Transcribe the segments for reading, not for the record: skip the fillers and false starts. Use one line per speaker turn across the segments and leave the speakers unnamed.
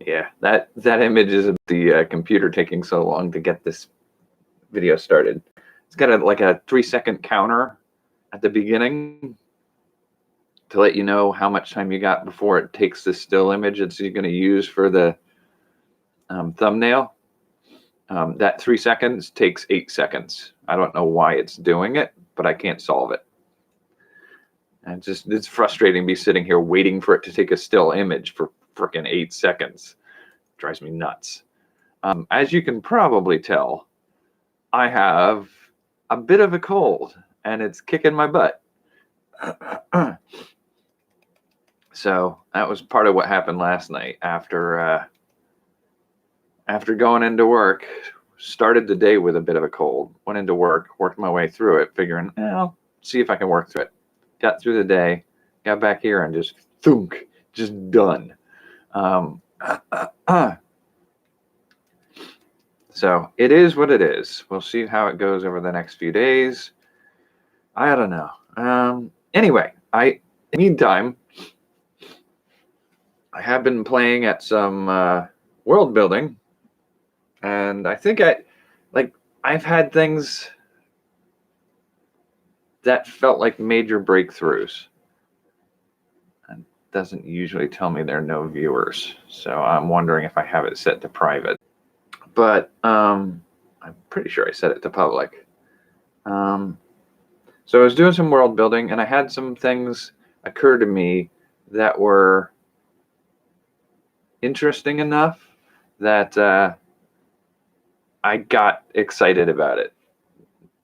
Yeah, that image is the computer taking so long to get this video started. It's got like a 3-second counter at the beginning to let you know how much time you got before it takes the still image that you're going to use for the thumbnail. That 3 seconds takes 8 seconds. I don't know why it's doing it, but I can't solve it. And it's frustrating to be sitting here waiting for it to take a still image for frickin' 8 seconds. It drives me nuts. As you can probably tell, I have a bit of a cold and it's kicking my butt. So that was part of what happened last night after going into work. Started the day with a bit of a cold, went into work, worked my way through it, figuring, I'll see if I can work through it. Got through the day, got back here and just thunk, just done. So it is what it is. We'll see how it goes over the next few days. I don't know. Anyway, meantime, I have been playing at some world building, and I think I've had things that felt like major breakthroughs. And doesn't usually tell me there are no viewers, so I'm wondering if I have it set to private. But I'm pretty sure I set it to public. So I was doing some world building, and I had some things occur to me that were interesting enough that I got excited about it,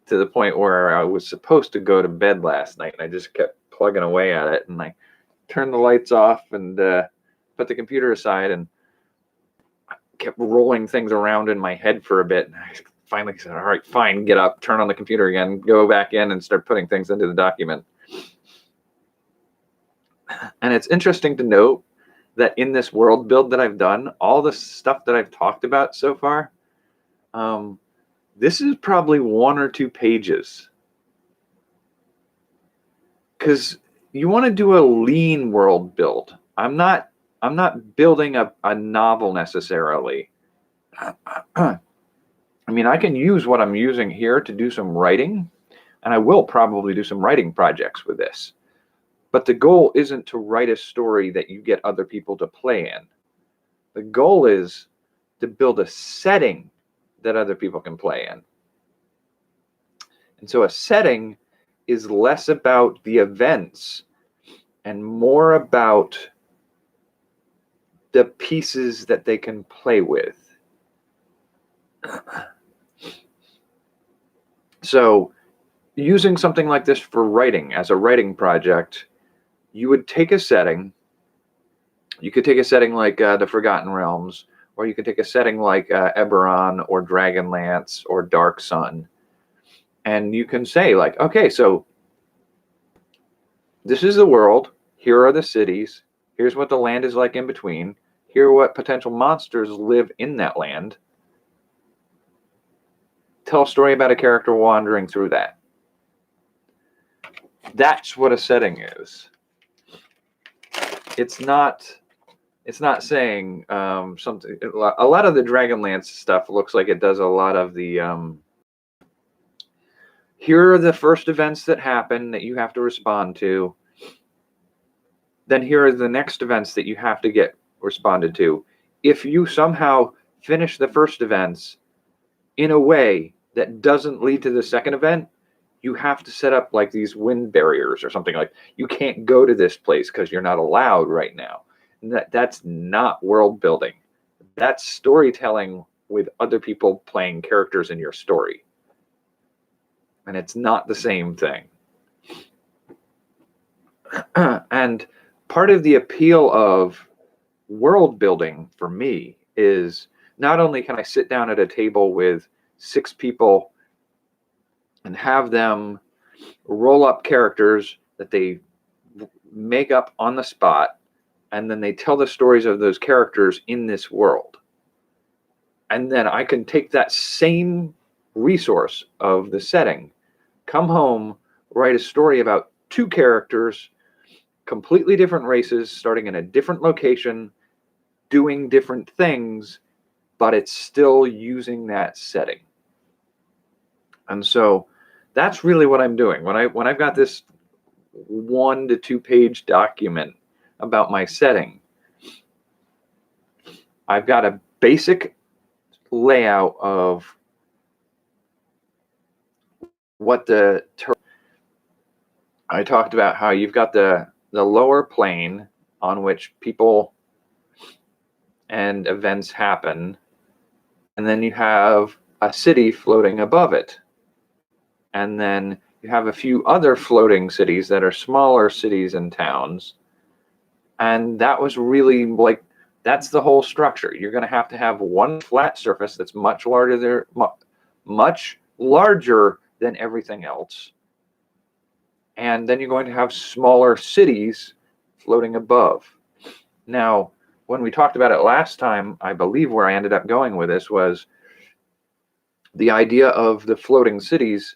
to the point where I was supposed to go to bed last night, and I just kept plugging away at it, and I turned the lights off and put the computer aside and kept rolling things around in my head for a bit. And I finally said, all right, fine, get up, turn on the computer again, go back in and start putting things into the document. And it's interesting to note that in this world build that I've done, all the stuff that I've talked about so far, this is probably 1 or 2 pages. Because you want to do a lean world build. I'm not building a novel necessarily. I mean, I can use what I'm using here to do some writing, and I will probably do some writing projects with this. But the goal isn't to write a story that you get other people to play in. The goal is to build a setting that other people can play in. And so a setting is less about the events and more about the pieces that they can play with. So using something like this for writing, as a writing project, you would take a setting. You could take a setting like the Forgotten Realms, or you could take a setting like Eberron or Dragonlance or Dark Sun. And you can say, like, okay, so this is the world. Here are the cities. Here's what the land is like in between. Here are what potential monsters live in that land. Tell a story about a character wandering through that. That's what a setting is. It's not saying something. A lot of the Dragonlance stuff looks like it does a lot of the here are the first events that happen that you have to respond to. Then here are the next events that you have to get responded to. If you somehow finish the first events in a way that doesn't lead to the second event, you have to set up like these wind barriers or something. Like, you can't go to this place because you're not allowed right now. And that's not world building. That's storytelling with other people playing characters in your story. And it's not the same thing. And part of the appeal of world building for me is not only can I sit down at a table with 6 people and have them roll up characters that they make up on the spot, and then they tell the stories of those characters in this world. And then I can take that same resource of the setting, come home, write a story about 2 characters, completely different races, starting in a different location, doing different things, but it's still using that setting. And so that's really what I'm doing. When I've got this 1 to 2 page document about my setting, I've got a basic layout of what I talked about how you've got the lower plane on which people and events happen, and then you have a city floating above it, and then you have a few other floating cities that are smaller cities and towns. And that was really like, that's the whole structure. You're going to have one flat surface that's much larger than everything else, and then you're going to have smaller cities floating above. Now, when we talked about it last time, I believe where I ended up going with this was the idea of the floating cities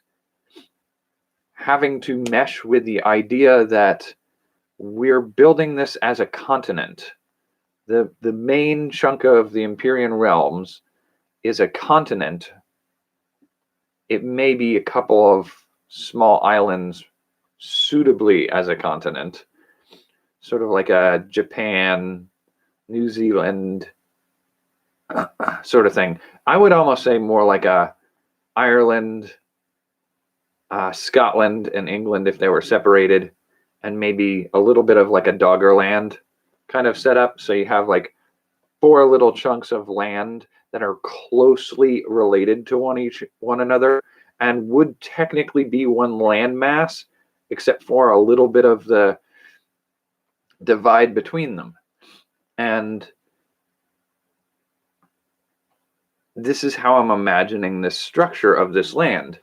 having to mesh with the idea that we're building this as a continent. The main chunk of the Empyrean realms is a continent. It may be a couple of small islands suitably as a continent, sort of like a Japan, New Zealand sort of thing. I would almost say more like a Ireland, Scotland, and England if they were separated, and maybe a little bit of like a Doggerland kind of setup. So you have like 4 little chunks of land that are closely related to one another and would technically be one landmass, except for a little bit of the divide between them. And this is how I'm imagining this structure of this land.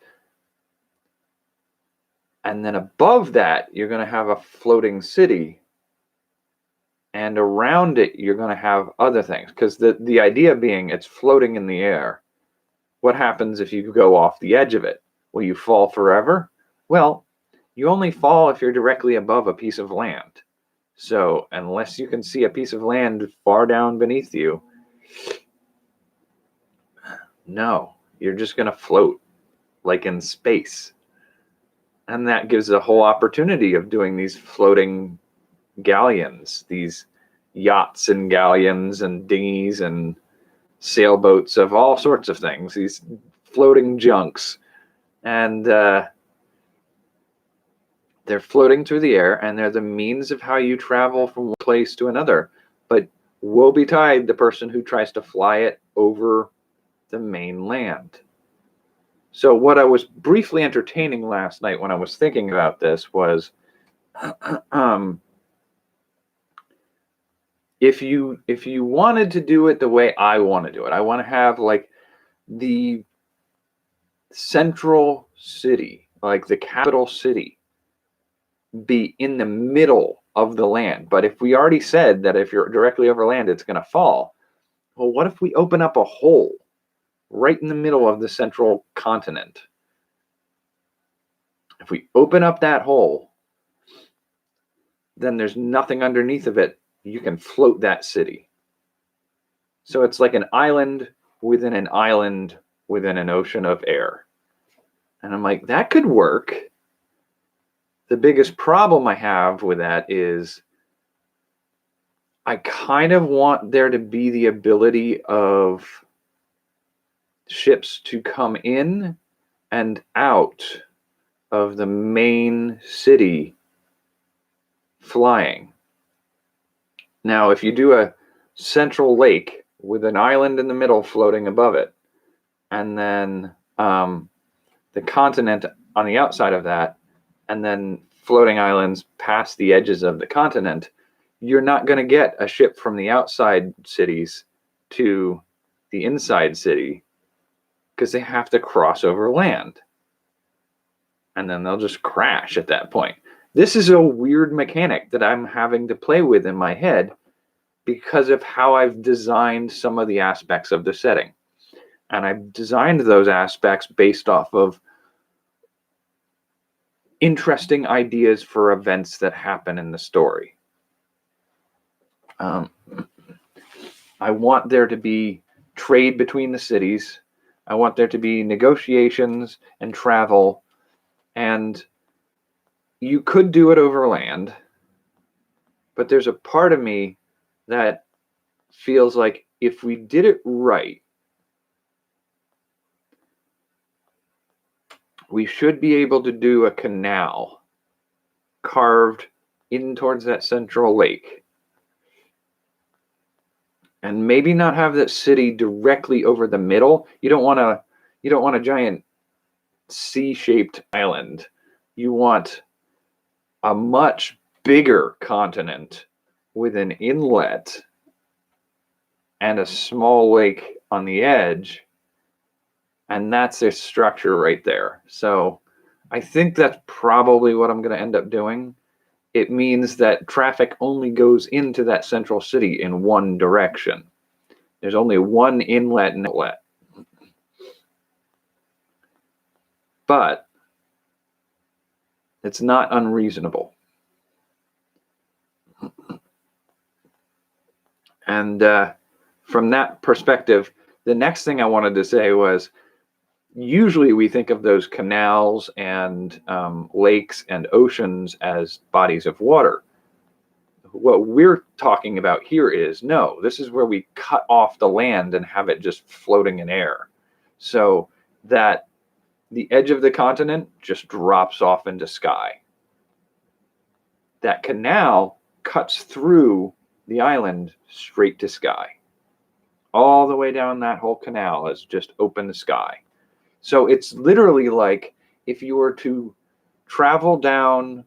And then above that, you're going to have a floating city. And around it, you're going to have other things. Because the idea being it's floating in the air. What happens if you go off the edge of it? Will you fall forever? Well, you only fall if you're directly above a piece of land. So unless you can see a piece of land far down beneath you, no, you're just going to float like in space. And that gives a whole opportunity of doing these floating galleons, these yachts and galleons and dinghies and sailboats of all sorts of things, these floating junks. And they're floating through the air, and they're the means of how you travel from one place to another. But woe betide the person who tries to fly it over the mainland. So what I was briefly entertaining last night when I was thinking about this was, if you wanted to do it the way I want to do it, I want to have like the central city, like the capital city, be in the middle of the land. But if we already said that if you're directly over land, it's going to fall. Well, what if we open up a hole right in the middle of the central continent? If we open up that hole, then there's nothing underneath of it. You can float that city. So it's like an island within an island within an ocean of air. And I'm like, that could work. The biggest problem I have with that is I kind of want there to be the ability of ships to come in and out of the main city flying. Now, if you do a central lake with an island in the middle floating above it, and then the continent on the outside of that, and then floating islands past the edges of the continent, you're not going to get a ship from the outside cities to the inside city because they have to cross over land. And then they'll just crash at that point. This is a weird mechanic that I'm having to play with in my head because of how I've designed some of the aspects of the setting. And I've designed those aspects based off of interesting ideas for events that happen in the story. I want there to be trade between the cities. I want there to be negotiations and travel. And you could do it over land, but there's a part of me that feels like if we did it right, we should be able to do a canal carved in towards that central lake. And maybe not have that city directly over the middle. You don't want a giant C-shaped island. You want a much bigger continent with an inlet and a small lake on the edge. And that's their structure right there. So I think that's probably what I'm going to end up doing. It means that traffic only goes into that central city in one direction. There's only one inlet and outlet. But it's not unreasonable. And from that perspective, the next thing I wanted to say was, usually we think of those canals and lakes and oceans as bodies of water. What we're talking about here is, no, this is where we cut off the land and have it just floating in air. So that the edge of the continent just drops off into sky. That canal cuts through the island straight to sky. All the way down that whole canal is just open sky. So it's literally like if you were to travel down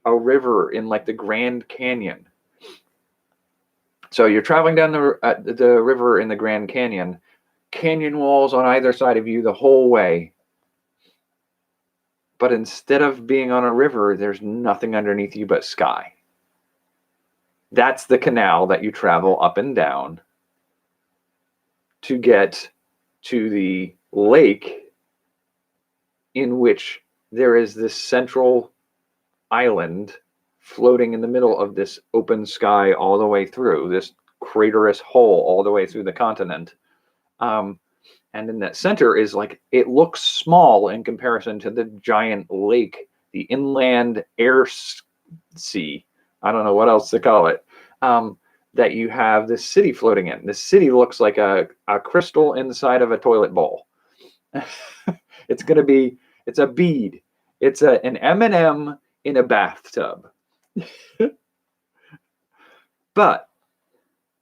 a river in like the Grand Canyon. So you're traveling down the river in the Grand Canyon, canyon walls on either side of you the whole way. But instead of being on a river, there's nothing underneath you but sky. That's the canal that you travel up and down to get to the lake, in which there is this central island floating in the middle of this open sky all the way through, this craterous hole all the way through the continent. And in that center is like, it looks small in comparison to the giant lake, the inland air sea. I don't know what else to call it. That you have this city floating in. This city looks like a crystal inside of a toilet bowl. It's a bead. It's an M&M in a bathtub. But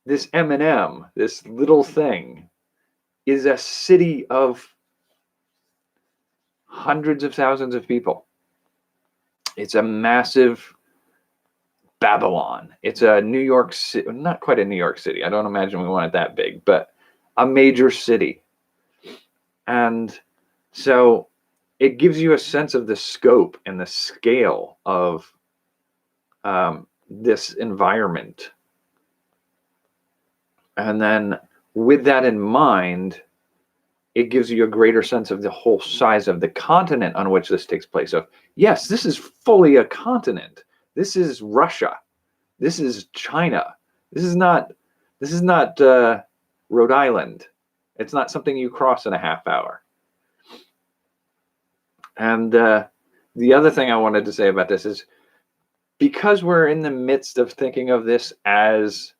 this M&M, this little thing, is a city of hundreds of thousands of people. It's a massive Babylon. It's a New York City, not quite a New York City. I don't imagine we want it that big, but a major city. And so it gives you a sense of the scope and the scale of this environment. And then with that in mind, it gives you a greater sense of the whole size of the continent on which this takes place. Of, yes, this is fully a continent. This is Russia. This is China. This is not Rhode Island. It's not something you cross in a half hour. And the other thing I wanted to say about this is, because we're in the midst of thinking of this as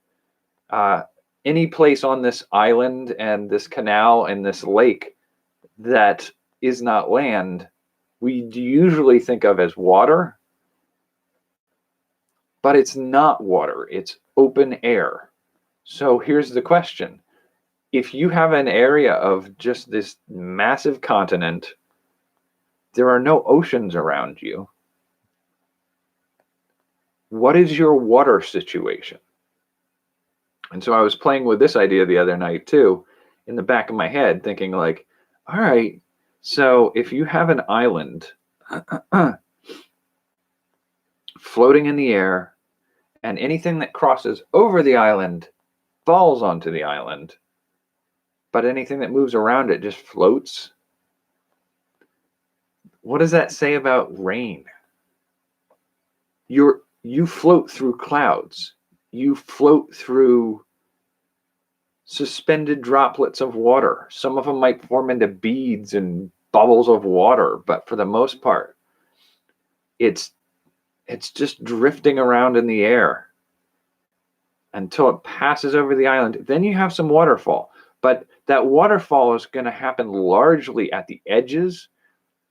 any place on this island and this canal and this lake that is not land, we usually think of as water, but it's not water, it's open air. So here's the question. If you have an area of just this massive continent, there are no oceans around you, what is your water situation? And so I was playing with this idea the other night too, in the back of my head, thinking like, all right, so if you have an island floating in the air, and anything that crosses over the island falls onto the island, but anything that moves around it just floats, what does that say about rain? You float through clouds. You float through suspended droplets of water. Some of them might form into beads and bubbles of water, but for the most part, it's just drifting around in the air until it passes over the island. Then you have some waterfall, but that waterfall is going to happen largely at the edges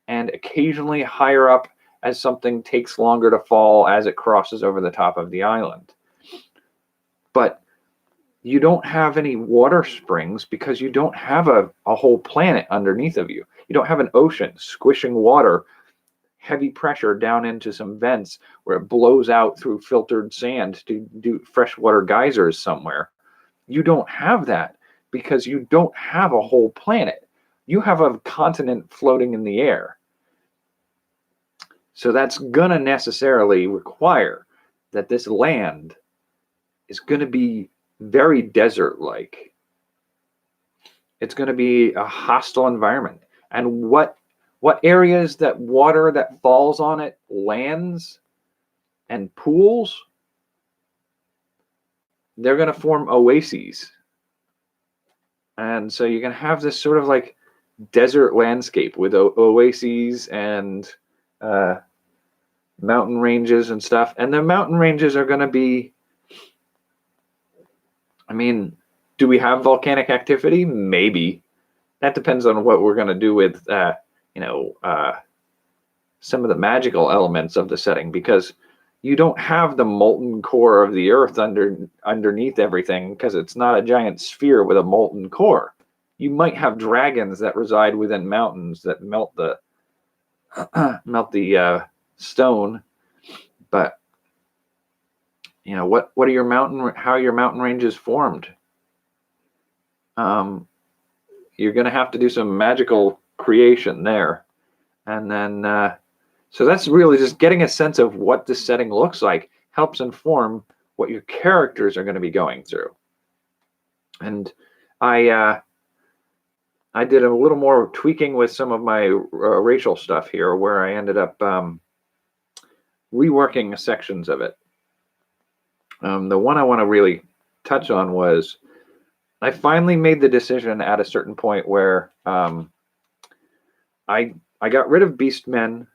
and occasionally higher up as something takes longer to fall as it crosses over the top of the island. But you don't have any water springs because you don't have a whole planet underneath of you. You don't have an ocean squishing water, heavy pressure down into some vents where it blows out through filtered sand to do freshwater geysers somewhere. You don't have that because you don't have a whole planet. You have a continent floating in the air. So that's going to necessarily require that this land is going to be very desert-like. It's going to be a hostile environment. And what areas that water that falls on it lands and pools, they're going to form oases. And so you're going to have this sort of like desert landscape with oases and mountain ranges and stuff. And the mountain ranges are going to be, I mean, do we have volcanic activity? Maybe. That depends on what we're going to do with, some of the magical elements of the setting, because you don't have the molten core of the earth underneath everything, because it's not a giant sphere with a molten core. You might have dragons that reside within mountains that melt the stone, but what are how are your mountain ranges formed? You're going to have to do some magical creation there. And then, so that's really just getting a sense of what this setting looks like helps inform what your characters are going to be going through. And I did a little more tweaking with some of my racial stuff here, where I ended up reworking sections of it. The one I want to really touch on was I finally made the decision at a certain point where I got rid of beastmen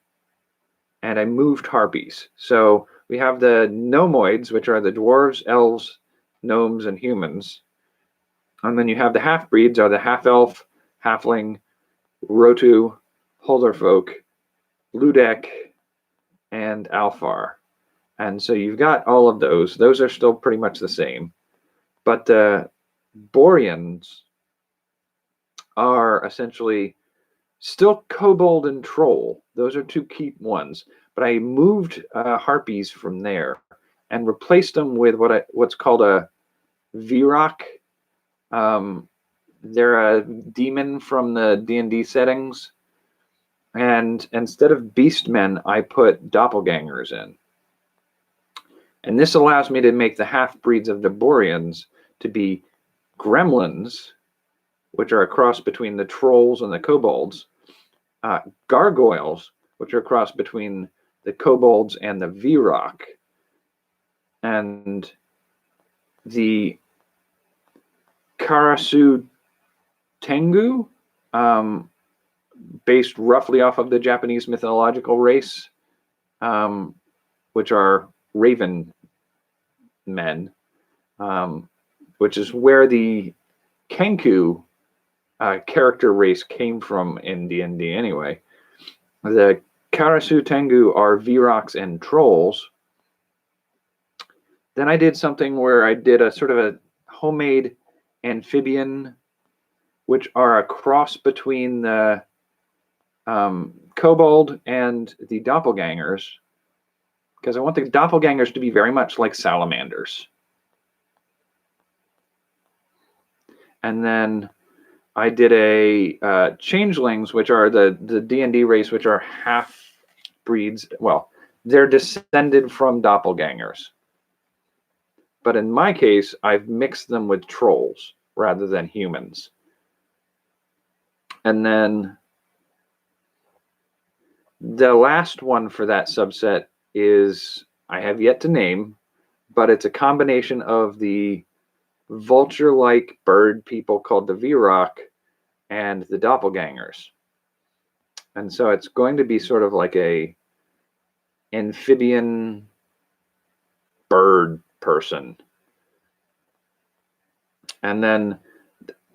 and I moved harpies. So we have the gnomoids, which are the dwarves, elves, gnomes, and humans. And then you have the half-breeds, are the half-elf, halfling, rotu, holderfolk, ludek, and alfar. And so you've got all of those. Those are still pretty much the same. But the Boreans are essentially still kobold and troll. Those are two key ones. But I moved harpies from there and replaced them with what's called a Virok. They're a demon from the D&D settings. And instead of beastmen, I put doppelgangers in. And this allows me to make the half-breeds of the Boreans to be gremlins, which are a cross between the trolls and the kobolds, gargoyles, which are a cross between the kobolds and the Virok, and the Karasu Tengu, based roughly off of the Japanese mythological race, which are raven men, which is where the Kenku character race came from in D&D anyway. The Karasu Tengu are Viroks and trolls. Then I did something where I did a sort of a homemade amphibian, which are a cross between the kobold and the doppelgangers, because I want the doppelgangers to be very much like salamanders. And then I did a changelings, which are the D&D race, which are half-breeds. Well, they're descended from doppelgangers. But in my case, I've mixed them with trolls rather than humans. And then the last one for that subset is, I have yet to name, but it's a combination of the vulture-like bird people called the Virok and the doppelgangers. And so it's going to be sort of like a amphibian bird person. And then,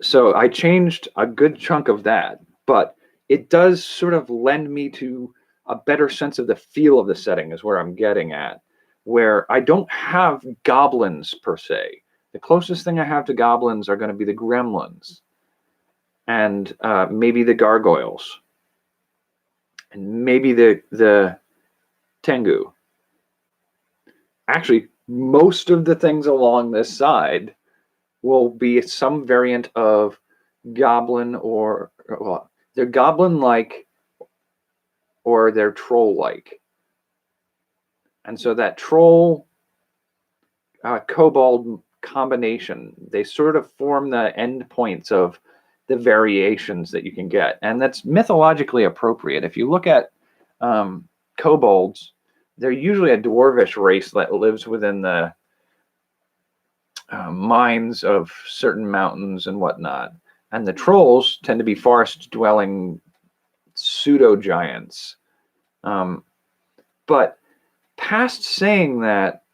so I changed a good chunk of that, but it does sort of lend me to a better sense of the feel of the setting is where I'm getting at, where I don't have goblins per se. The closest thing I have to goblins are going to be the gremlins and maybe the gargoyles and maybe the tengu. Actually, most of the things along this side will be some variant of goblin or, well, they're goblin-like or they're troll-like. And so that troll kobold combination, they sort of form the end points of the variations that you can get. And that's mythologically appropriate. If you look at kobolds, they're usually a dwarvish race that lives within the mines of certain mountains and whatnot. And the trolls tend to be forest-dwelling pseudo-giants. But past saying that,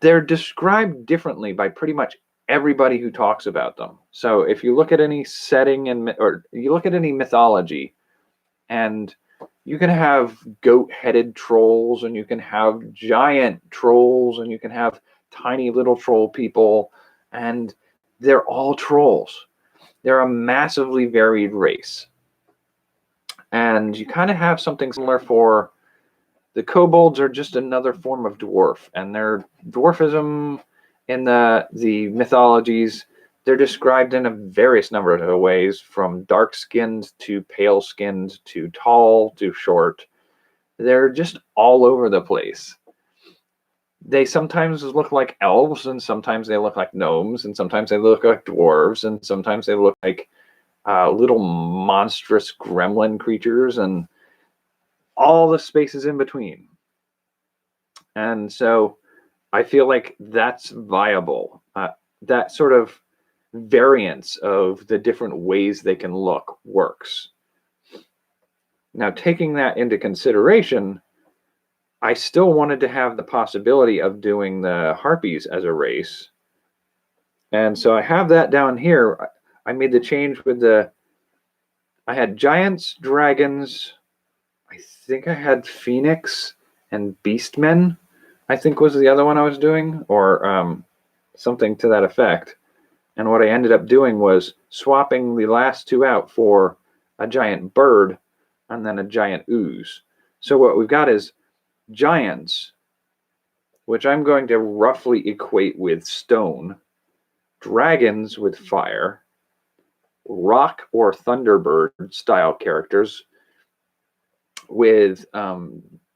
they're described differently by pretty much everybody who talks about them. So if you look at any setting or you look at any mythology, and you can have goat-headed trolls, and you can have giant trolls, and you can have tiny little troll people, and they're all trolls. They're a massively varied race. And you kind of have something similar for the kobolds are just another form of dwarf, and their dwarfism in the mythologies, they're described in a various number of ways, from dark-skinned to pale-skinned to tall to short. They're just all over the place. They sometimes look like elves, and sometimes they look like gnomes, and sometimes they look like dwarves, and sometimes they look like little monstrous gremlin creatures, and all the spaces in between. And so I feel like that's viable. That sort of variance of the different ways they can look works. Now, taking that into consideration, I still wanted to have the possibility of doing the harpies as a race. And so I have that down here. I made the change with I had giants, dragons, I think I had Phoenix and Beastmen, I think was the other one I was doing, or something to that effect. And what I ended up doing was swapping the last two out for a giant bird and then a giant ooze. So what we've got is giants, which I'm going to roughly equate with stone, dragons with fire, rock or thunderbird style characters with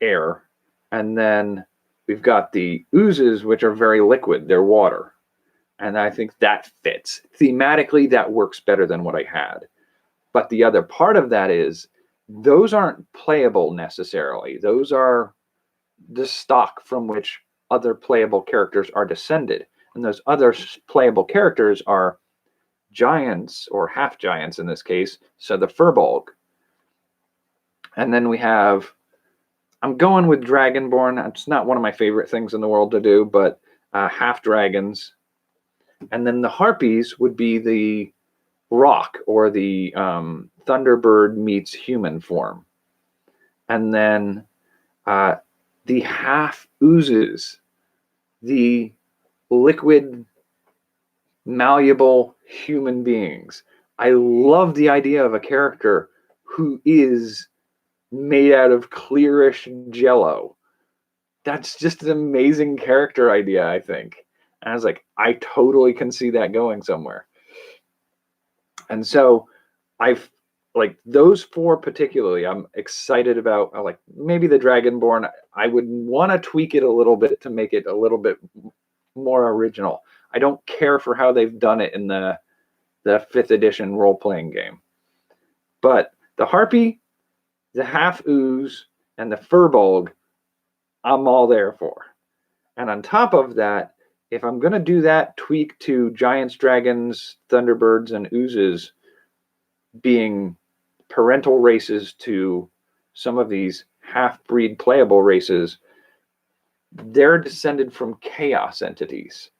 air, and then we've got the oozes, which are very liquid, they're water. And I think that fits thematically. That works better than what I had. But the other part of that is those aren't playable necessarily. Those are the stock from which other playable characters are descended, and those other playable characters are giants or half giants in this case, so the Furbolg. And then we have, I'm going with Dragonborn. It's not one of my favorite things in the world to do, but half dragons. And then the Harpies would be the rock or the Thunderbird meets human form. And then the half oozes, the liquid, malleable human beings. I love the idea of a character who is made out of clearish jello. That's just an amazing character idea, I think. And I was like, I totally can see that going somewhere. And so I've like those four particularly, I'm excited about. Like maybe the Dragonborn, I would want to tweak it a little bit to make it a little bit more original. I don't care for how they've done it in the 5th edition role-playing game. But the Harpy, the half ooze, and the Furbolg, I'm all there for. And on top of that, if I'm going to do that, tweak to giants, dragons, thunderbirds, and oozes being parental races to some of these half-breed playable races, they're descended from chaos entities.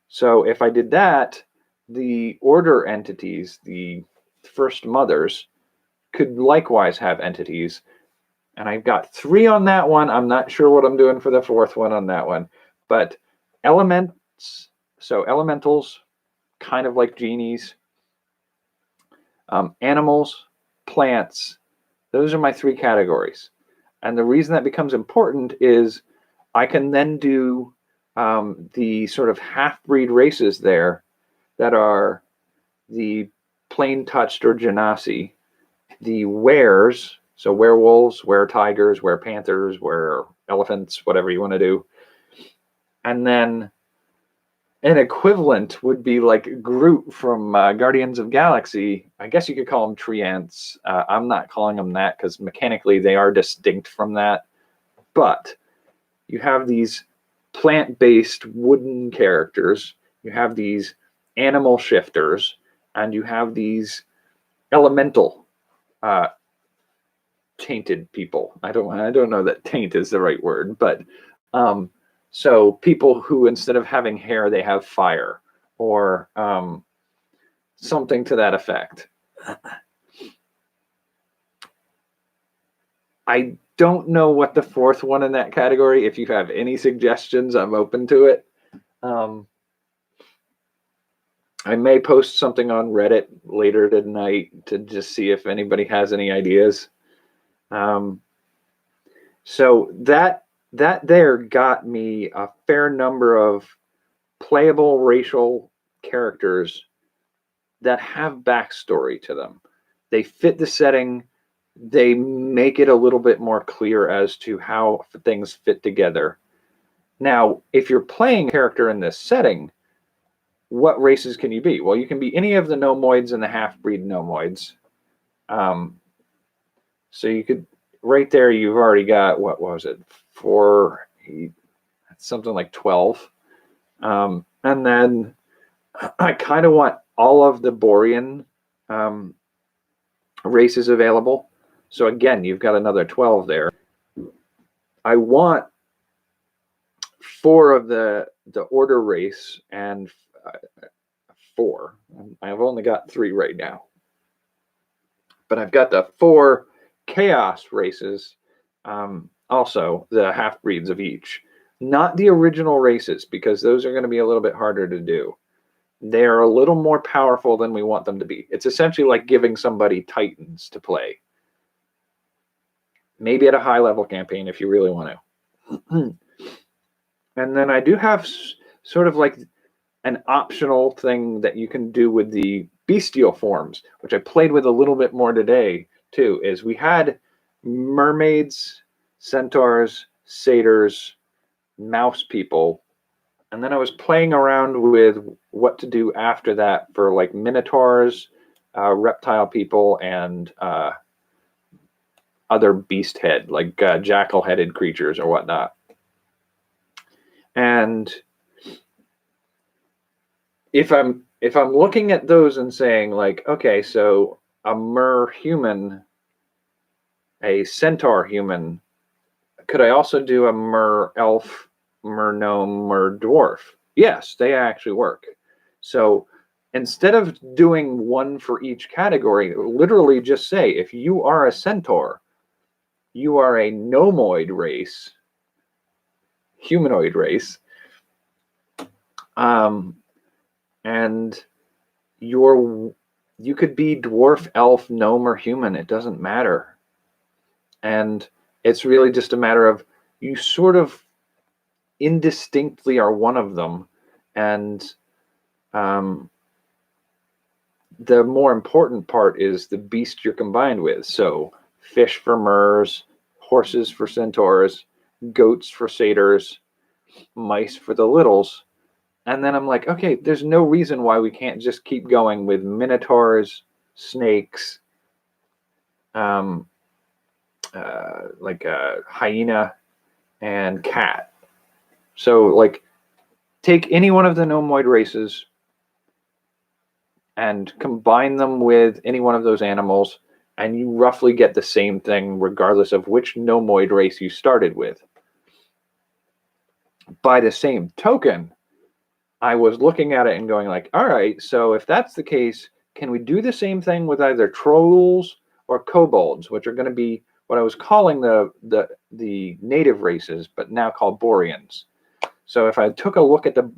So if I did that, the order entities, the first mothers, could likewise have entities. And I've got 3 on that one. I'm not sure what I'm doing for the 4th one on that one. But elements, so elementals, kind of like genies, animals, plants, those are my 3 categories. And the reason that becomes important is I can then do the sort of half-breed races there that are the plain touched or genasi, the wares, so werewolves, were-tigers, were-panthers, were-elephants, whatever you want to do. And then an equivalent would be like Groot from Guardians of Galaxy. I guess you could call them treants. I'm not calling them that because mechanically they are distinct from that. But you have these plant-based wooden characters, you have these animal shifters, and you have these elemental tainted people. I don't know that taint is the right word, but so people who instead of having hair they have fire, or something to that effect. I don't know what the 4th one in that category. If you have any suggestions, I'm open to it. I may post something on Reddit later tonight to just see if anybody has any ideas. So that there got me a fair number of playable racial characters that have backstory to them. They fit the setting. They make it a little bit more clear as to how things fit together. Now, if you're playing a character in this setting, what races can you be? Well, you can be any of the gnomoids and the half-breed gnomoids. So you could, right there, you've already got, what was it, 4, 8, something like 12. And then I kind of want all of the Borean races available. So again, you've got another 12 there. I want 4 of the order race and 4. I've only got 3 right now. But I've got the 4 chaos races, also the half-breeds of each. Not the original races, because those are going to be a little bit harder to do. They are a little more powerful than we want them to be. It's essentially like giving somebody Titans to play. Maybe at a high-level campaign if you really want to. And then I do have sort of like an optional thing that you can do with the bestial forms, which I played with a little bit more today too, is we had mermaids, centaurs, satyrs, mouse people, and then I was playing around with what to do after that for like minotaurs, reptile people, and other beast head, like jackal-headed creatures or whatnot. And if I'm looking at those and saying like, okay, so a mer human, a centaur human, could I also do a mer elf, mer gnome, mer dwarf? Yes, they actually work. So instead of doing one for each category, literally just say, if you are a centaur, you are a gnomoid race, humanoid race, and you could be dwarf, elf, gnome, or human. It doesn't matter. And it's really just a matter of you sort of indistinctly are one of them. And the more important part is the beast you're combined with. So fish for mers, horses for centaurs, goats for satyrs, mice for the littles. And then I'm like, okay, there's no reason why we can't just keep going with minotaurs, snakes, like a hyena and cat. So like take any one of the gnomoid races and combine them with any one of those animals, and you roughly get the same thing regardless of which gnomoid race you started with. By the same token, I was looking at it and going like, all right, so if that's the case, can we do the same thing with either trolls or kobolds, which are going to be what I was calling the native races, but now called Boreans. So if I took a look at the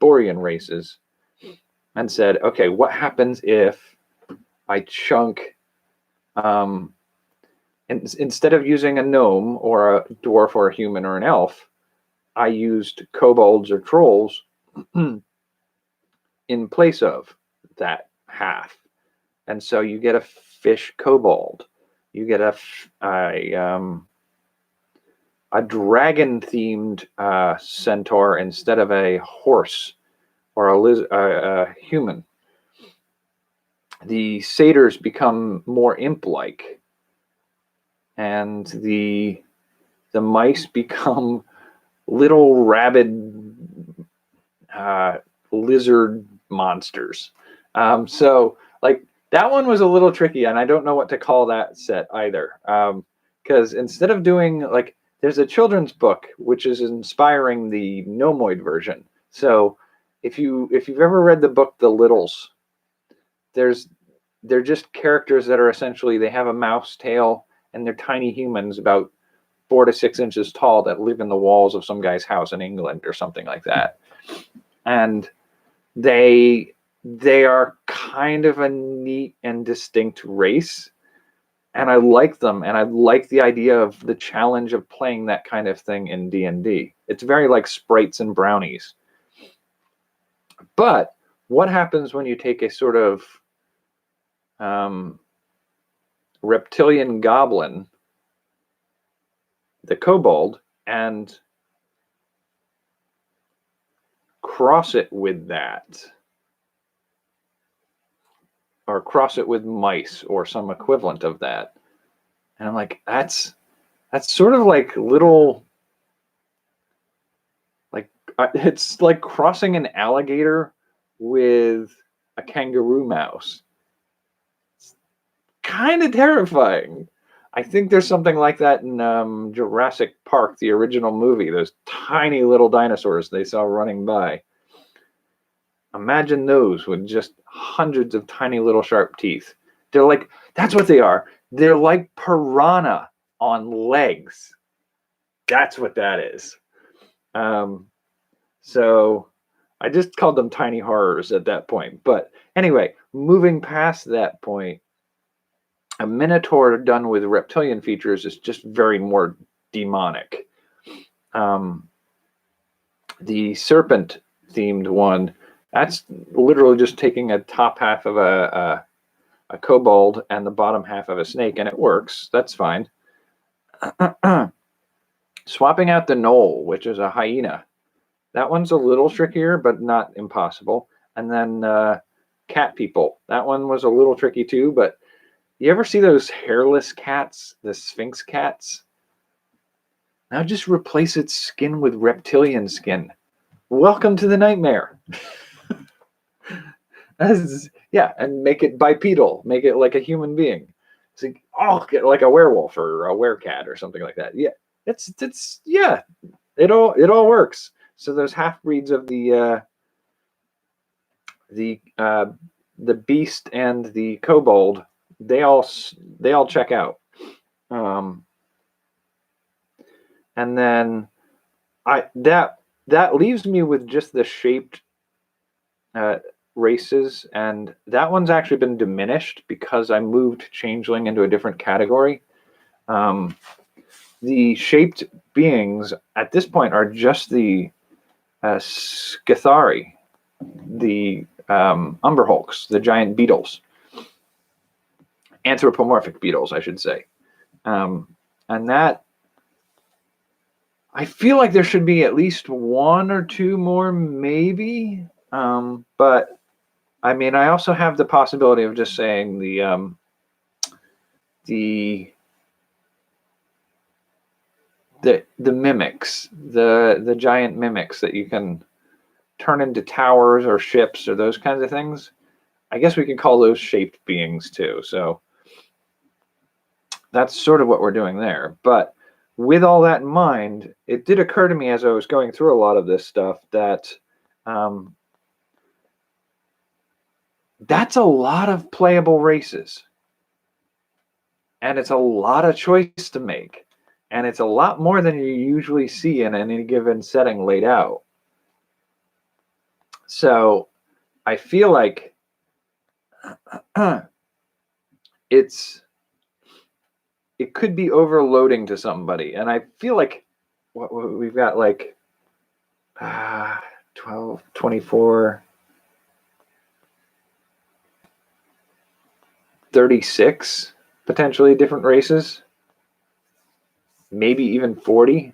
Borean races and said, okay, what happens if I chunk, instead of using a gnome or a dwarf or a human or an elf, I used kobolds or trolls in place of that half. And so you get a fish kobold. You get a dragon-themed centaur instead of a horse or a human. The satyrs become more imp-like, and the mice become little rabid lizard monsters. So like that one was a little tricky, and I don't know what to call that set either. Because instead of doing like, there's a children's book which is inspiring the gnomoid version. So if you've ever read the book The Littles, they're just characters that are essentially, they have a mouse tail and they're tiny humans about 4 to 6 inches tall that live in the walls of some guy's house in England or something like that. And they are kind of a neat and distinct race, and I like them, and I like the idea of the challenge of playing that kind of thing in D&D. It's very like sprites and brownies. But what happens when you take a sort of reptilian goblin, the kobold, and cross it with that, or cross it with mice or some equivalent of that? And I'm like, that's sort of like little, like it's like crossing an alligator with a kangaroo mouse. It's kind of terrifying. I think there's something like that in Jurassic Park, the original movie, those tiny little dinosaurs they saw running by. Imagine those with just hundreds of tiny little sharp teeth. They're like, that's what they are. They're like piranha on legs. That's what that is. So I just called them tiny horrors at that point. But anyway, moving past that point, a minotaur done with reptilian features is just very more demonic. The serpent themed one, that's literally just taking a top half of a kobold and the bottom half of a snake, and it works. That's fine. Swapping out the gnoll, which is a hyena. That one's a little trickier, but not impossible. And then cat people. That one was a little tricky too, but you ever see those hairless cats, the Sphinx cats? Now just replace its skin with reptilian skin. Welcome to the nightmare. Yeah, and make it bipedal. Make it like a human being. It's like, oh, get like a werewolf or a werecat or something like that. Yeah, it's yeah, it all works. So those half breeds of the beast and the kobold, they all check out. And then that leaves me with just the shaped races, and that one's actually been diminished because I moved changeling into a different category. The shaped beings at this point are just the Scathari, the Umberhulks, the giant beetles, anthropomorphic beetles, I should say. And that, I feel like there should be at least one or two more, maybe. But I mean, I also have the possibility of just saying the the mimics, the giant mimics that you can turn into towers or ships or those kinds of things. I guess we can call those shaped beings too. So that's sort of what we're doing there. But with all that in mind, it did occur to me as I was going through a lot of this stuff that that's a lot of playable races. And it's a lot of choice to make. And it's a lot more than you usually see in any given setting laid out. So I feel like it could be overloading to somebody. And I feel like what we've got like 12, 24, 36 potentially different races, maybe even 40.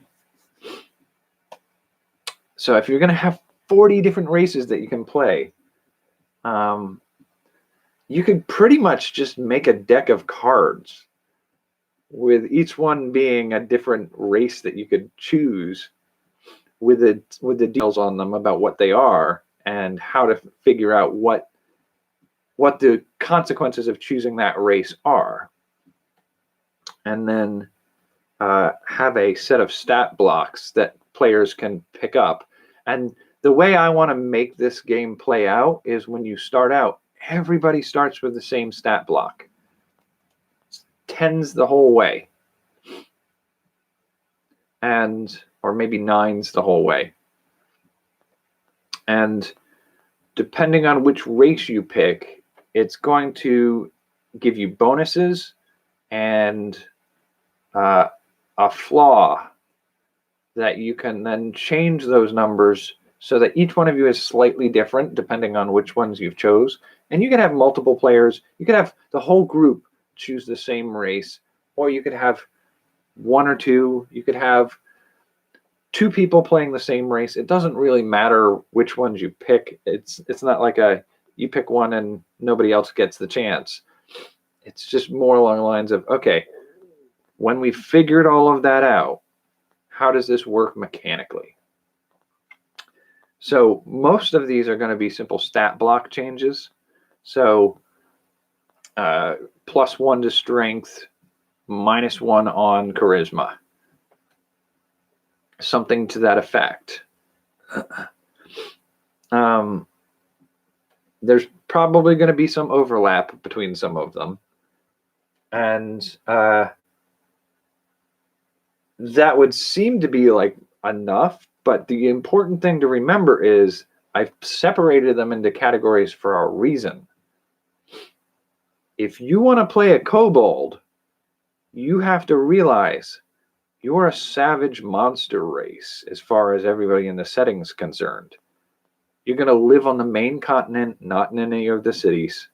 So if you're going to have 40 different races that you can play, you could pretty much just make a deck of cards with each one being a different race that you could choose with the details on them about what they are and how to figure out what the consequences of choosing that race are. And then have a set of stat blocks that players can pick up. And the way I want to make this game play out is when you start out, everybody starts with the same stat block. It's tens the whole way. Or maybe nines the whole way. And depending on which race you pick, it's going to give you bonuses and a flaw that you can then change those numbers so that each one of you is slightly different depending on which ones you've chose. And you can have multiple players. You could have the whole group choose the same race, or you could have one or two. You could have two people playing the same race. It doesn't really matter which ones you pick. It's not like you pick one and nobody else gets the chance. It's just more along the lines of, okay, when we figured all of that out, how does this work mechanically? So most of these are going to be simple stat block changes. So +1 to strength, -1 on charisma. Something to that effect. There's probably going to be some overlap between some of them. And that would seem to be like enough, but the important thing to remember is I've separated them into categories for a reason. If you want to play a kobold, you have to realize you're a savage monster race as far as everybody in the setting's concerned. You're going to live on the main continent, not in any of the cities.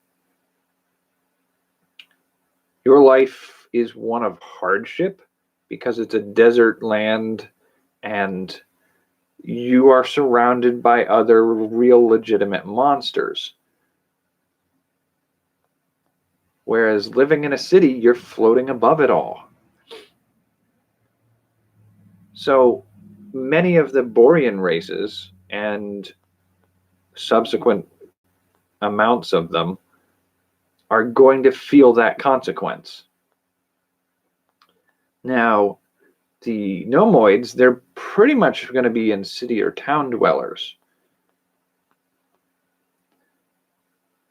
Your life is one of hardship because it's a desert land and you are surrounded by other real legitimate monsters. Whereas living in a city, you're floating above it all. So many of the Borean races and subsequent amounts of them are going to feel that consequence. Now, the Gnomoids, they're pretty much going to be in city or town dwellers.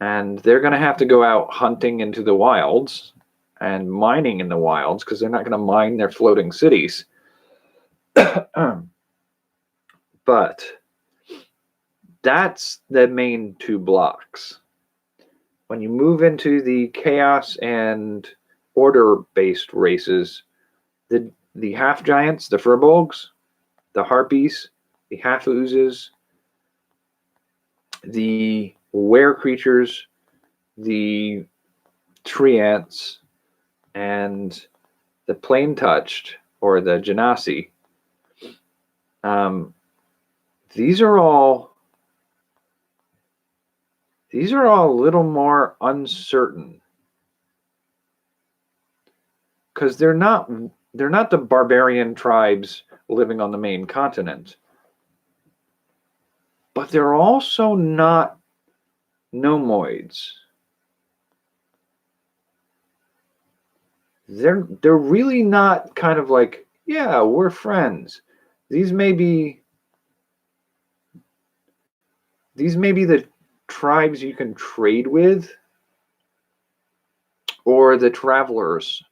And they're going to have to go out hunting into the wilds and mining in the wilds because they're not going to mine their floating cities. But that's the main two blocks. When you move into the chaos and order-based races, the half giants, the furbolgs, the harpies, the half oozes, the were creatures, the tree ants, and the plane touched or the genasi. These are all a little more uncertain because they're not they're not the barbarian tribes living on the main continent, but they're also not nomoids. They're really not kind of like, yeah, we're friends. These may be the tribes you can trade with, or the travelers.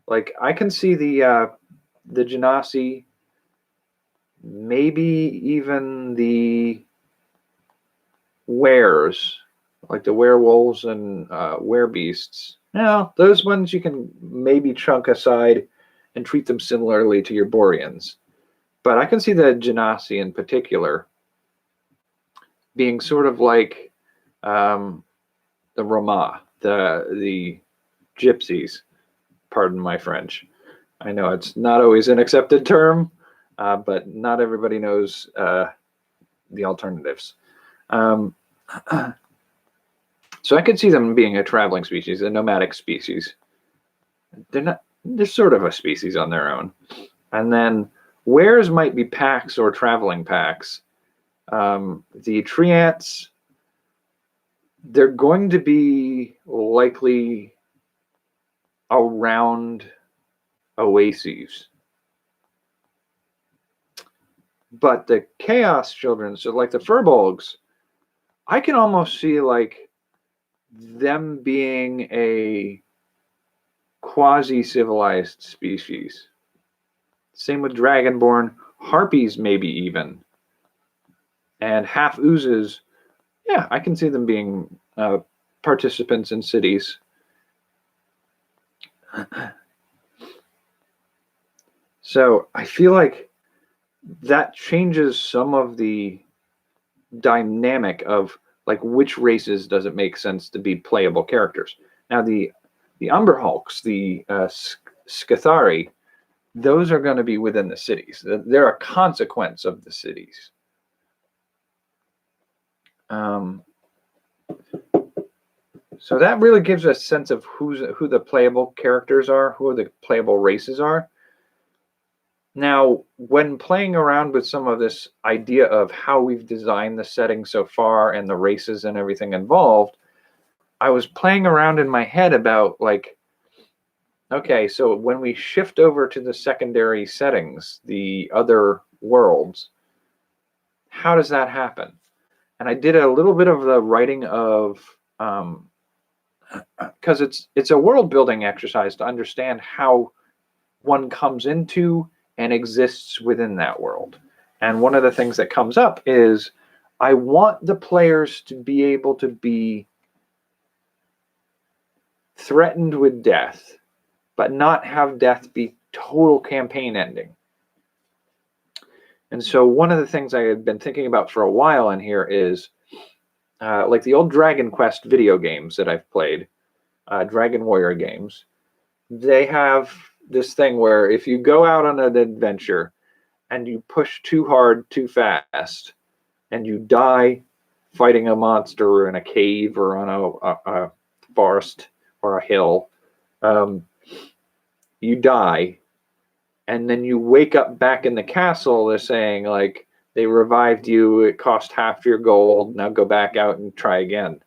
Like I can see the Genasi, maybe even the wares, like the werewolves and werebeasts. Now, those ones you can maybe chunk aside and treat them similarly to your Boreans. But I can see the Genasi in particular being sort of like the Roma, the gypsies. Pardon my French. I know it's not always an accepted term, but not everybody knows the alternatives. So I could see them being a traveling species, a nomadic species. They're sort of a species on their own. And then wares might be packs or traveling packs. The tree ants, they're going to be likely around oases. But the chaos children, so like the furbolgs, I can almost see like them being a quasi-civilized species. Same with dragonborn, harpies maybe even. And half oozes, yeah, I can see them being participants in cities. So I feel like that changes some of the dynamic of like which races does it make sense to be playable characters. Now the Umberhulks, the Scathari, those are going to be within the cities. They're a consequence of the cities. So that really gives us a sense of who the playable characters are, who the playable races are. Now, when playing around with some of this idea of how we've designed the setting so far and the races and everything involved, I was playing around in my head about like, okay, so when we shift over to the secondary settings, the other worlds, how does that happen? And I did a little bit of the writing of, because it's a world building exercise to understand how one comes into and exists within that world. And one of the things that comes up is I want the players to be able to be threatened with death, but not have death be total campaign ending. And so one of the things I had been thinking about for a while in here is like the old Dragon Quest video games that I've played, Dragon Warrior games. They have this thing where if you go out on an adventure and you push too hard too fast and you die fighting a monster in a cave or on a forest or a hill, you die, and then you wake up back in the castle. They're saying like they revived you, it cost half your gold, now go back out and try again.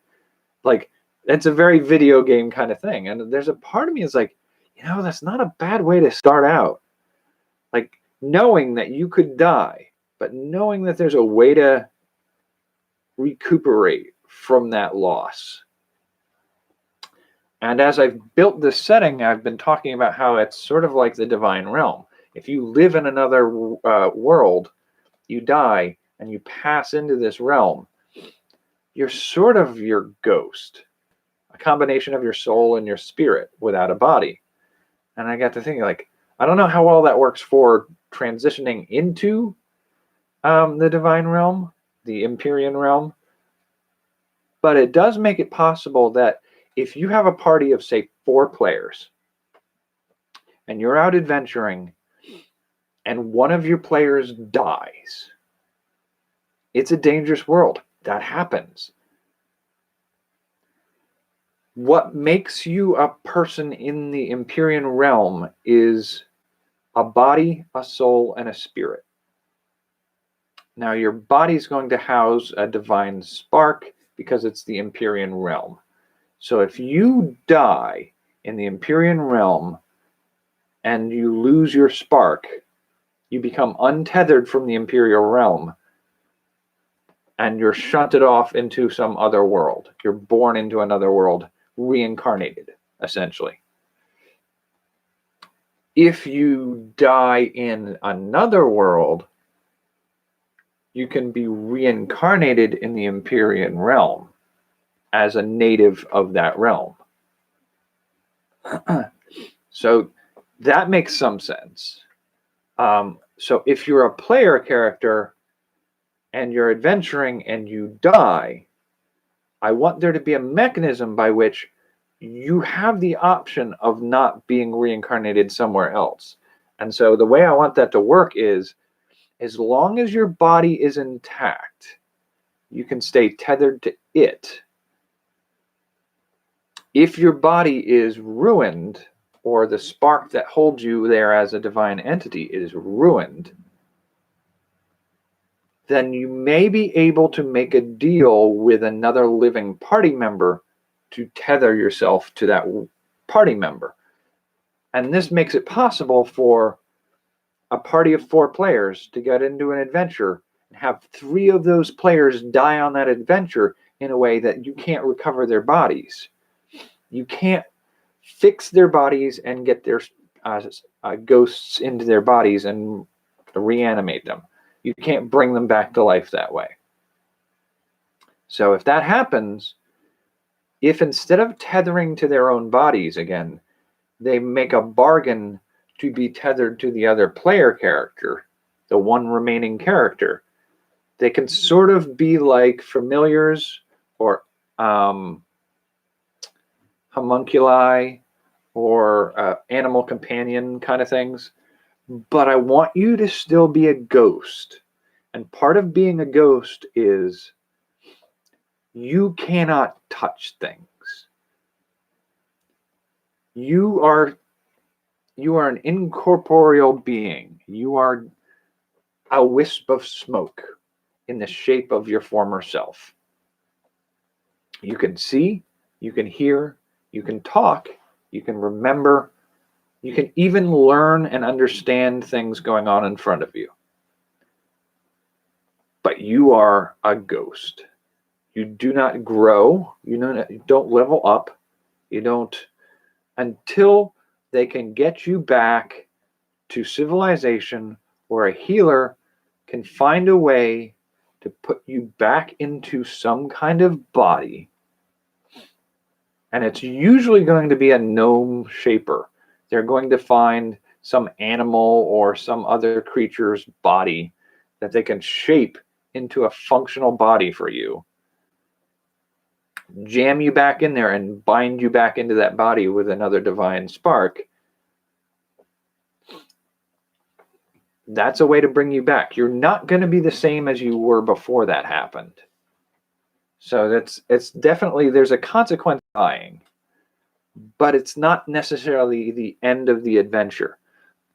Like it's a very video game kind of thing. And there's a part of me is like, that's not a bad way to start out. Like knowing that you could die, but knowing that there's a way to recuperate from that loss. And as I've built this setting, I've been talking about how it's sort of like the divine realm. If you live in another world, you die and you pass into this realm, you're sort of your ghost, a combination of your soul and your spirit without a body. And I got to thinking, like, I don't know how well that works for transitioning into the divine realm, the Empyrean realm, but it does make it possible that if you have a party of, say, 4 players, and you're out adventuring, and one of your players dies, it's a dangerous world. That happens. What makes you a person in the Empyrean realm is a body, a soul, and a spirit. Now, your body is going to house a divine spark because it's the Empyrean realm. So if you die in the Empyrean realm and you lose your spark, you become untethered from the Imperial realm and you're shunted off into some other world. You're born into another world, reincarnated, essentially. If you die in another world, you can be reincarnated in the Empyrean realm as a native of that realm. So that makes some sense. So if you're a player character and you're adventuring and you die, I want there to be a mechanism by which you have the option of not being reincarnated somewhere else. And so the way I want that to work is, as long as your body is intact, you can stay tethered to it. If your body is ruined, or the spark that holds you there as a divine entity is ruined, then you may be able to make a deal with another living party member to tether yourself to that party member. And this makes it possible for a party of 4 players to get into an adventure and have 3 of those players die on that adventure in a way that you can't recover their bodies. You can't fix their bodies and get their ghosts into their bodies and reanimate them. You can't bring them back to life that way. So if that happens, if instead of tethering to their own bodies again, they make a bargain to be tethered to the other player character, the one remaining character, they can sort of be like familiars or homunculi or animal companion kind of things. But I want you to still be a ghost. And part of being a ghost is you cannot touch things. You are an incorporeal being. You are a wisp of smoke in the shape of your former self. You can see, you can hear, you can talk, you can remember, you can even learn and understand things going on in front of you. But you are a ghost. You do not grow. You don't level up. You don't, until they can get you back to civilization where a healer can find a way to put you back into some kind of body. And it's usually going to be a gnome shaper. They're going to find some animal or some other creature's body that they can shape into a functional body for you, jam you back in there and bind you back into that body with another divine spark. That's a way to bring you back. You're not going to be the same as you were before that happened. So it's definitely, there's a consequence to dying, but it's not necessarily the end of the adventure.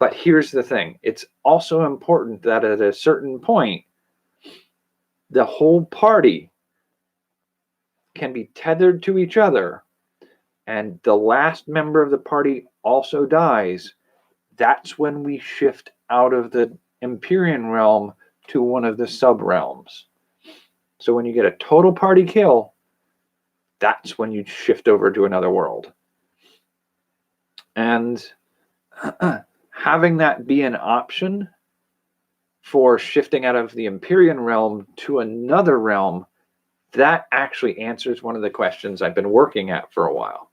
But here's the thing. It's also important that at a certain point, the whole party can be tethered to each other, and the last member of the party also dies. That's when we shift out of the Empyrean realm to one of the sub-realms. So when you get a total party kill, that's when you shift over to another world. And having that be an option for shifting out of the Empyrean realm to another realm, that actually answers one of the questions I've been working at for a while.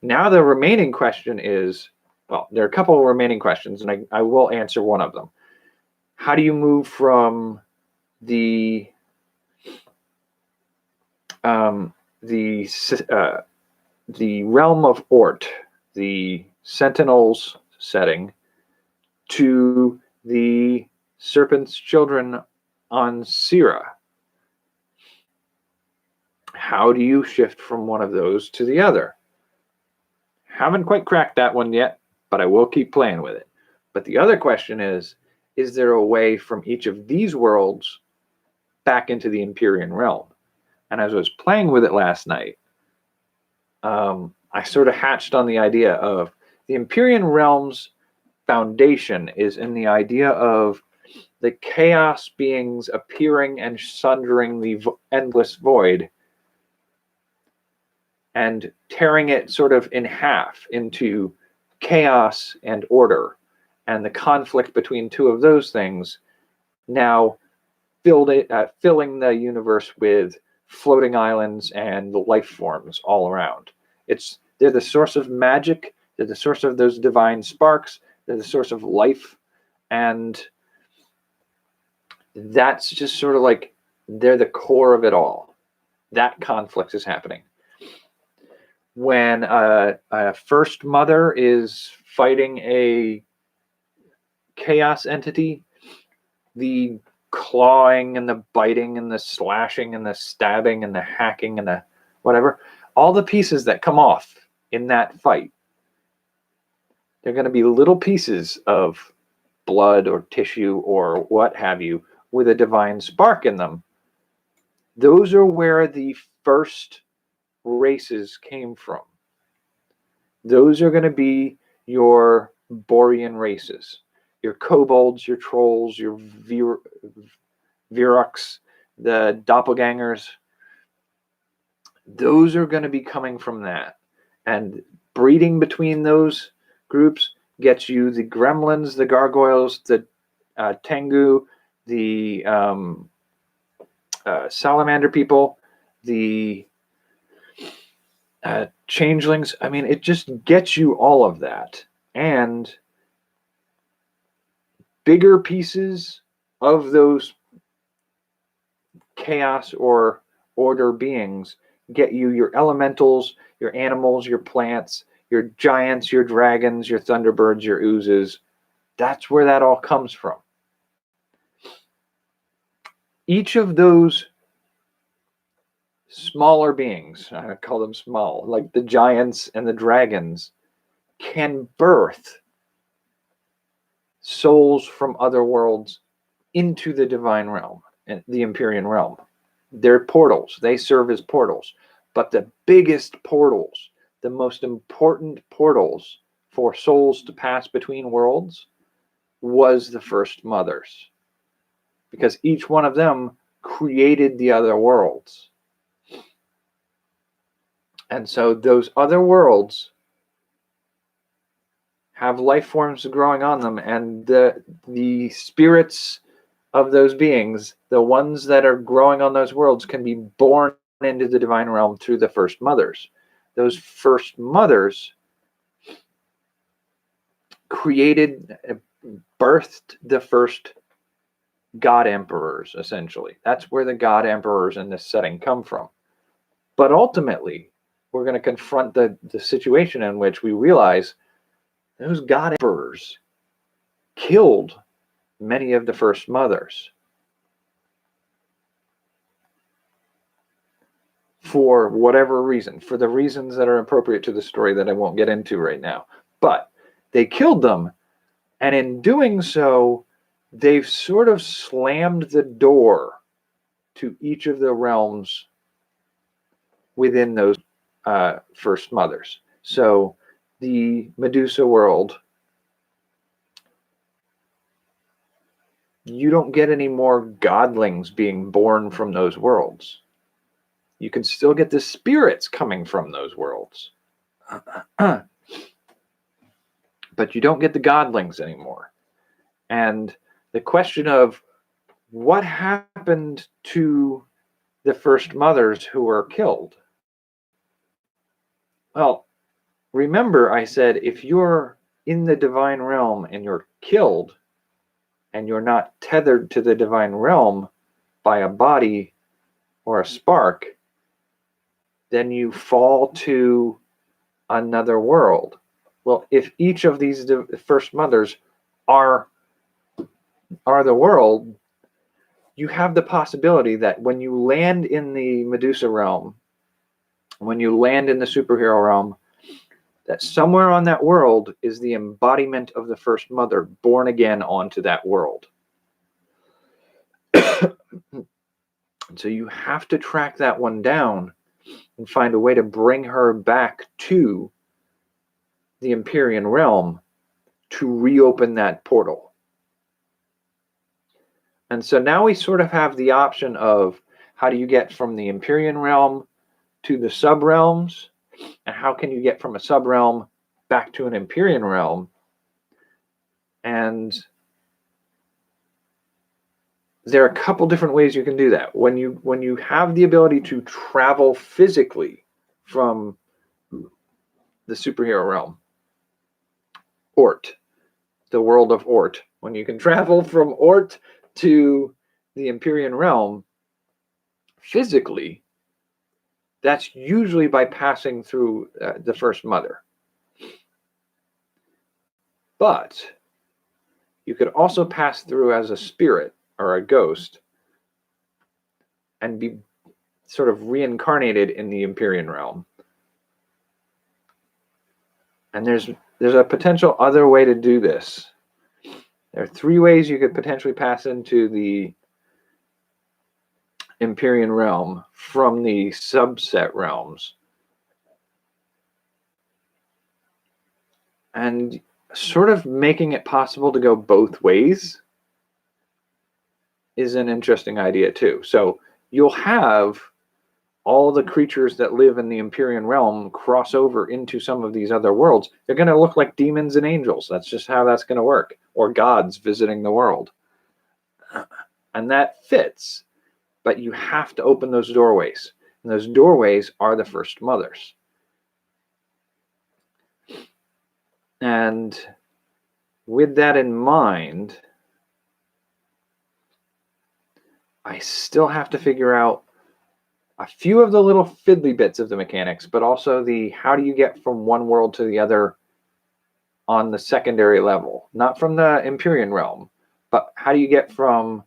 Now the remaining question is, well, there are a couple of remaining questions, and I will answer one of them. How do you move from the realm of Ort, the Sentinels setting, to the Serpent's Children on Syrah? How do you shift from one of those to the other? Haven't quite cracked that one yet, but I will keep playing with it. But the other question is there a way from each of these worlds back into the Empyrean realm? And as I was playing with it last night, I sort of hatched on the idea of the Empyrean realm's foundation is in the idea of the chaos beings appearing and sundering the endless void and tearing it sort of in half into chaos and order. And the conflict between two of those things now filling the universe with floating islands and the life forms all around. They're the source of magic. They're the source of those divine sparks. They're the source of life. And that's just sort of like, they're the core of it all. That conflict is happening. When a first mother is fighting a chaos entity, the clawing and the biting and the slashing and the stabbing and the hacking and the whatever, all the pieces that come off in that fight, they're going to be little pieces of blood or tissue or what have you with a divine spark in them. Those are where the first races came from. Those are going to be your Borean races, your kobolds, your trolls, your Viruks, the doppelgangers. Those are going to be coming from that. And breeding between those groups gets you the gremlins, the gargoyles, the tengu, the salamander people, the changelings. I mean, it just gets you all of that. And bigger pieces of those chaos or order beings get you your elementals, your animals, your plants, your giants, your dragons, your thunderbirds, your oozes. That's where that all comes from. Each of those smaller beings, I call them small, like the giants and the dragons, can birth souls from other worlds into the divine realm and the Empyrean realm. They're portals. They serve as portals. But the biggest portals, the most important portals for souls to pass between worlds, was the first mothers. Because each one of them created the other worlds. And so those other worlds have life forms growing on them, and the spirits of those beings, the ones that are growing on those worlds, can be born into the divine realm through the first mothers. Those first mothers birthed the first god emperors, essentially. That's where the god emperors in this setting come from. But ultimately, we're going to confront the situation in which we realize those god emperors killed many of the first mothers for whatever reason, for the reasons that are appropriate to the story that I won't get into right now. But they killed them, and in doing so, they've sort of slammed the door to each of the realms within those first mothers. So the Medusa world, you don't get any more godlings being born from those worlds. You can still get the spirits coming from those worlds. But you don't get the godlings anymore. And the question of what happened to the first mothers who were killed? Well, remember I said if you're in the divine realm and you're killed and you're not tethered to the divine realm by a body or a spark, then you fall to another world. Well, if each of these first mothers are the world, you have the possibility that when you land in the Medusa realm, when you land in the superhero realm, that somewhere on that world is the embodiment of the first mother born again onto that world. So you have to track that one down and find a way to bring her back to the Empyrean realm to reopen that portal. And so now we sort of have the option of how do you get from the Empyrean realm to the sub-realms, and how can you get from a sub-realm back to an Empyrean realm. And there are a couple different ways you can do that. When you have the ability to travel physically from the superhero realm, Ort, the world of Ort, when you can travel from Ort to the Empyrean realm physically, that's usually by passing through the first mother. But you could also pass through as a spirit or a ghost and be sort of reincarnated in the Empyrean realm. And there's a potential other way to do this. There are 3 ways you could potentially pass into the Empyrean realm from the subset realms. And sort of making it possible to go both ways is an interesting idea too. So you'll have all the creatures that live in the Empyrean realm cross over into some of these other worlds. They're going to look like demons and angels. That's just how that's going to work. Or gods visiting the world. And that fits. But you have to open those doorways. And those doorways are the first mothers. And with that in mind, I still have to figure out a few of the little fiddly bits of the mechanics, but also the how do you get from one world to the other on the secondary level. Not from the Empyrean realm, but how do you get from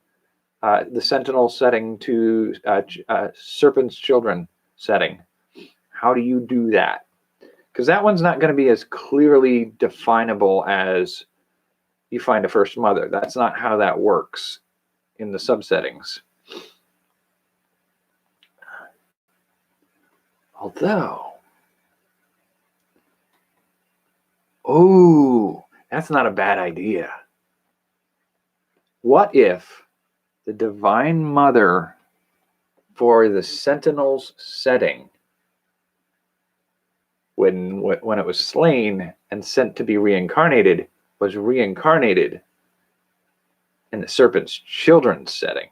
the Sentinel setting to Serpent's Children setting? How do you do that? Because that one's not going to be as clearly definable as you find a first mother. That's not how that works in the subsettings. Although, oh, that's not a bad idea. What if the Divine Mother for the Sentinel's setting, when it was slain and sent to be reincarnated, was reincarnated in the Serpent's Children's setting?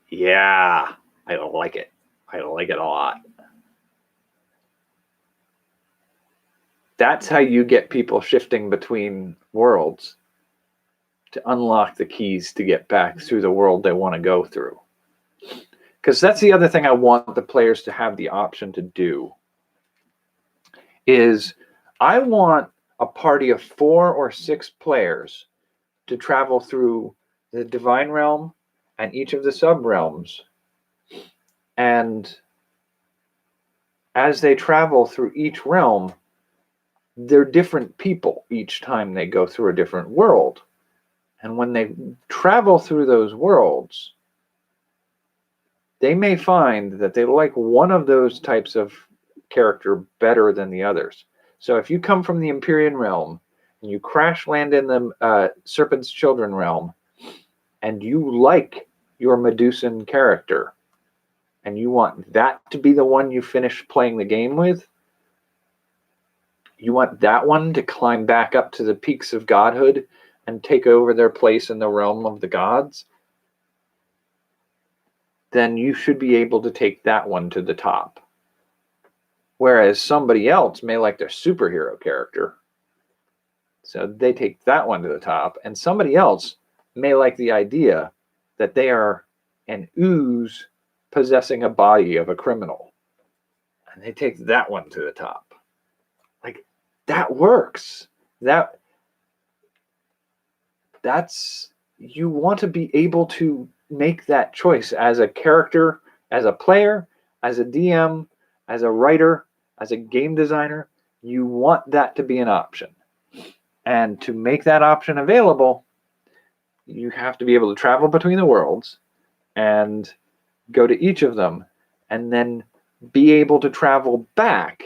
Yeah, I like it. I like it a lot. That's how you get people shifting between worlds to unlock the keys to get back through the world they want to go through. Because that's the other thing I want the players to have the option to do. Is I want a party of 4 or 6 players to travel through the Divine Realm and each of the sub-realms. And as they travel through each realm, they're different people each time they go through a different world. And when they travel through those worlds, they may find that they like one of those types of character better than the others. So if you come from the Empyrean realm and you crash land in the Serpent's Children realm, and you like your Medusan character, and you want that to be the one you finish playing the game with, you want that one to climb back up to the peaks of godhood and take over their place in the realm of the gods, then you should be able to take that one to the top. Whereas somebody else may like their superhero character, so they take that one to the top, and somebody else may like the idea that they are an ooze possessing a body of a criminal, and they take that one to the top. Like, that works. That's you want to be able to make that choice as a character, as a player, as a DM, as a writer, As a game designer, you want that to be an option. And to make that option available, you have to be able to travel between the worlds and go to each of them, and then be able to travel back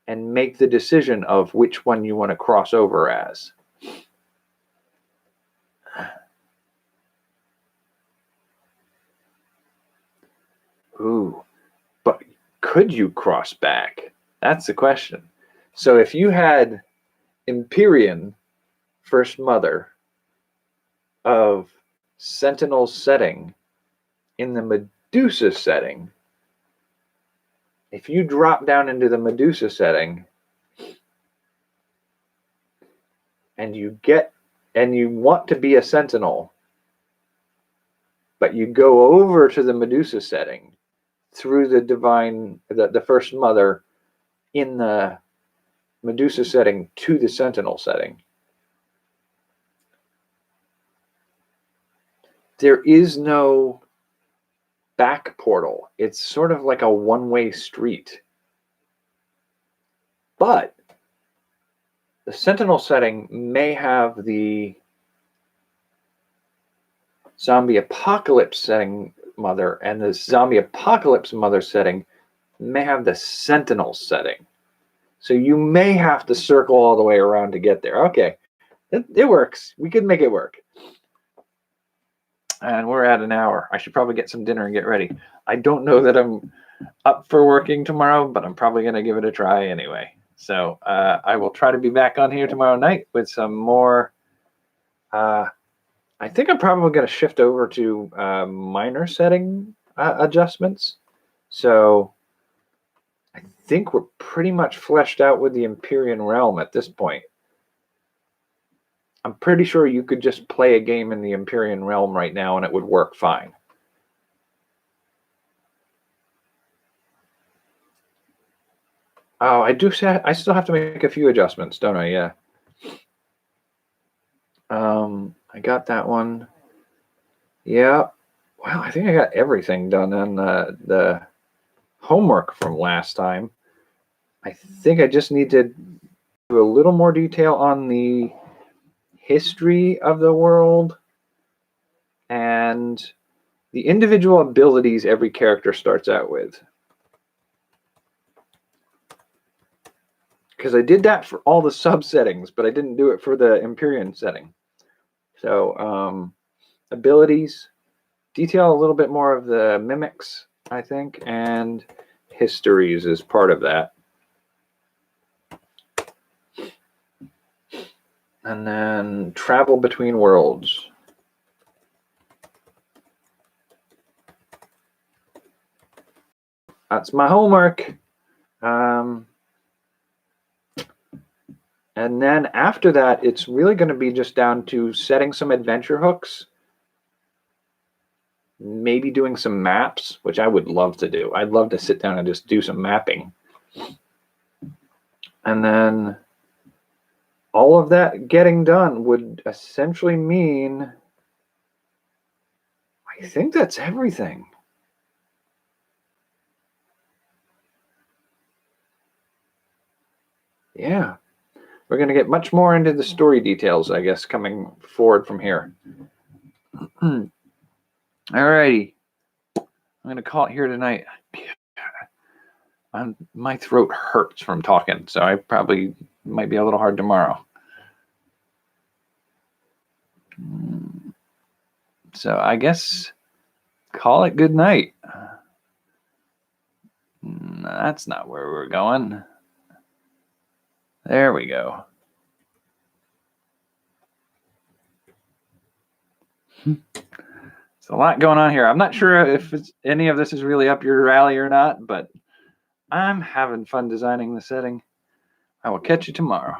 and make the decision of which one you want to cross over as. Ooh, but could you cross back? That's the question. So if you had Empyrean First Mother of Sentinel setting in the Medusa setting, if you drop down into the Medusa setting and you want to be a Sentinel, but you go over to the Medusa setting through the First Mother in the Medusa setting to the Sentinel setting, there is no back portal. It's sort of like a one-way street. But the Sentinel setting may have the Zombie Apocalypse setting mother, and the Zombie Apocalypse mother setting may have the Sentinel setting. So you may have to circle all the way around to get there. Okay, it works. We could make it work. And we're at an hour. I should probably get some dinner and get ready. I don't know that I'm up for working tomorrow, but I'm probably going to give it a try anyway. So I will try to be back on here tomorrow night with some more. I think I'm probably going to shift over to minor setting adjustments. So I think we're pretty much fleshed out with the Empyrean realm at this point. I'm pretty sure you could just play a game in the Empyrean realm right now and it would work fine. Oh, I still have to make a few adjustments, don't I? Yeah. I got that one. Yeah. Wow, I think I got everything done on the homework from last time. I think I just need to do a little more detail on the history of the world and the individual abilities every character starts out with. Because I did that for all the sub-settings, but I didn't do it for the Empyrean setting. So abilities, detail a little bit more of the mimics, I think, and histories is part of that. And then travel between worlds. That's my homework. And then after that, it's really going to be just down to setting some adventure hooks. Maybe doing some maps, which I would love to do. I'd love to sit down and just do some mapping. And then all of that getting done would essentially mean, I think that's everything. Yeah. We're going to get much more into the story details, I guess, coming forward from here. All righty. I'm going to call it here tonight. My throat hurts from talking, so I probably might be a little hard tomorrow. So I guess call it good night. That's not where we're going. There we go. It's a lot going on here. I'm not sure if any of this is really up your alley or not, but I'm having fun designing the setting. I will catch you tomorrow.